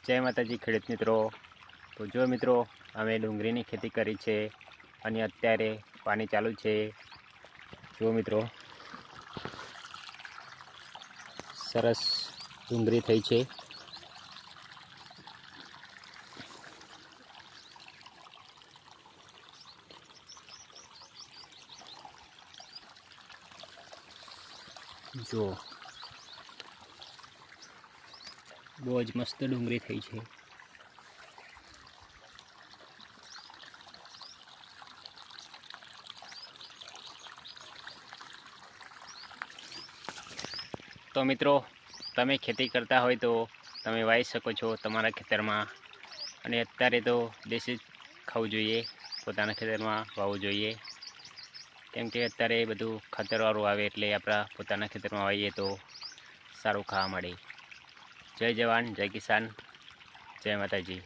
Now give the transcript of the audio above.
જય માતાજી ખેડૂત મિત્રો। તો જો મિત્રો અમે ડુંગળીની ખેતી કરી છે અને અત્યારે પાણી ચાલુ છે। જો મિત્રો સરસ ડુંગળી થઈ છે। જો બહુ જ મસ્ત ડુંગળી થઈ છે। તો મિત્રો તમે ખેતી કરતા હોય તો તમે વાવી શકો છો તમારા ખેતરમાં। અને અત્યારે તો દેશી ખાવું જોઈએ, પોતાના ખેતરમાં વાવવું જોઈએ, કેમ કે અત્યારે બધું ખાતરવાળું આવે એટલે આપણા પોતાના ખેતરમાં વાવીએ તો સારું ખાવા મળે। જય જવાન, જય કિસાન, જય માતાજી।